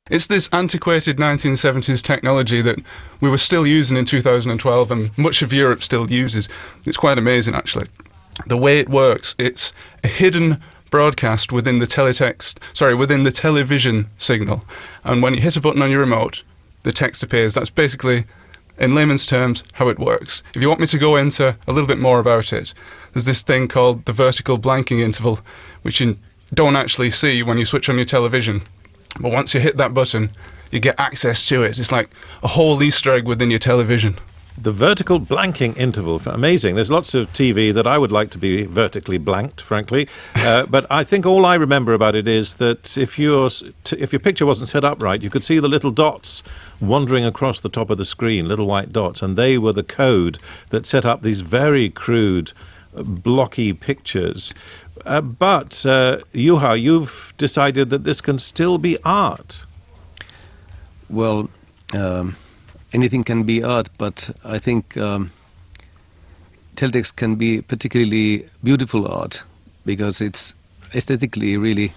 It's this antiquated 1970s technology that we were still using in 2012 and much of Europe still uses. It's quite amazing, actually. The way it works, it's a hidden broadcast within within the television signal. And when you hit a button on your remote, the text appears. That's basically, in layman's terms, how it works. If you want me to go into a little bit more about it, there's this thing called the vertical blanking interval, which you don't actually see when you switch on your television. But once you hit that button, you get access to it. It's like a whole Easter egg within your television. The vertical blanking interval, amazing. There's lots of TV that I would like to be vertically blanked, frankly. But I think all I remember about it is that if your picture wasn't set up right, you could see the little dots wandering across the top of the screen, little white dots, and they were the code that set up these very crude, blocky pictures. But Juha, you've decided that this can still be art. Well, anything can be art, but I think teletext can be particularly beautiful art because it's aesthetically really,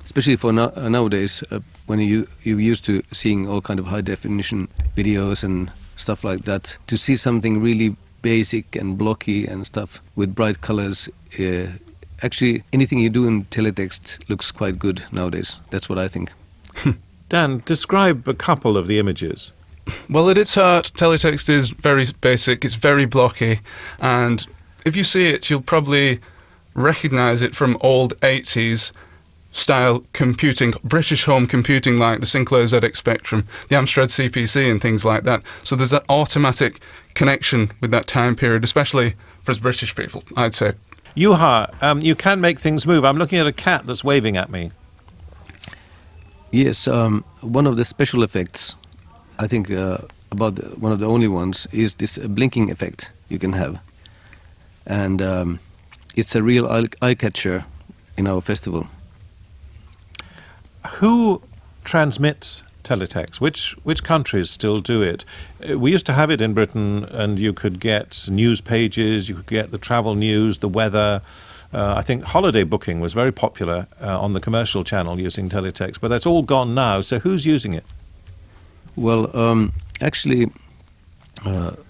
especially for nowadays, when you're used to seeing all kind of high definition videos and stuff like that, to see something really basic and blocky and stuff with bright colors. Actually, anything you do in teletext looks quite good nowadays. That's what I think. Dan, describe a couple of the images. Well, at its heart, teletext is very basic, it's very blocky, and if you see it, you'll probably recognise it from old 80s style computing, British home computing like the Sinclair ZX Spectrum, the Amstrad CPC and things like that. So there's that automatic connection with that time period, especially for us British people, I'd say. Juha, you can make things move. I'm looking at a cat that's waving at me. Yes, one of the special effects, I think one of the only ones, is this blinking effect you can have. And it's a real eye-catcher in our festival. Who transmits teletext? Which countries still do it? We used to have it in Britain, and you could get news pages, you could get the travel news, the weather. I think holiday booking was very popular on the commercial channel using teletext, but that's all gone now. So who's using it? Well, actually,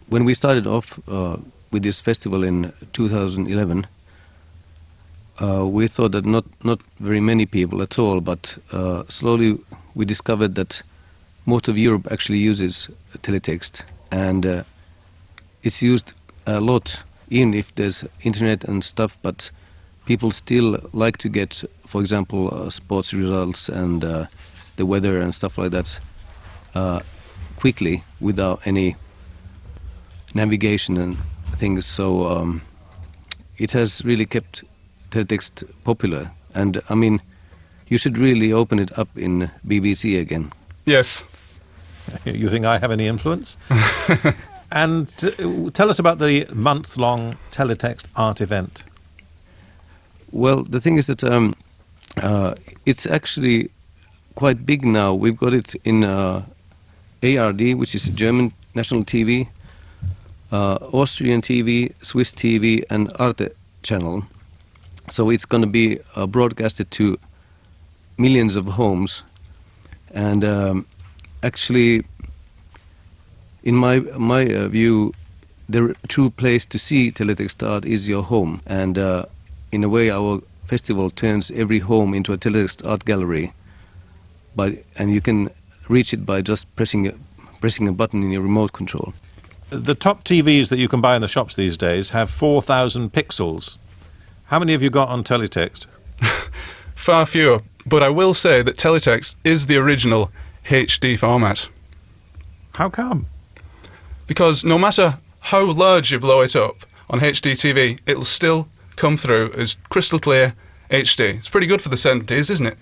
when we started off with this festival in 2011, we thought that not very many people at all, but slowly we discovered that most of Europe actually uses teletext, and it's used a lot, even if there's internet and stuff, but people still like to get, for example, sports results and the weather and stuff like that quickly without any navigation and things. So it has really kept teletext popular, and I mean, you should really open it up in BBC again. Yes. You think I have any influence? And tell us about the month-long teletext art event. Well, the thing is that it's actually quite big now. We've got it in ARD, which is German national TV, Austrian TV, Swiss TV, and Arte channel. So it's going to be broadcasted to millions of homes, and actually, in my view, the true place to see teletext art is your home, and in a way, our festival turns every home into a teletext art gallery. And you can reach it by just pressing a button in your remote control. The top TVs that you can buy in the shops these days have 4,000 pixels. How many have you got on teletext? Far fewer, but I will say that teletext is the original HD format. How come? Because no matter how large you blow it up on HD TV, it'll still come through as crystal clear HD. It's pretty good for the 70s, isn't it?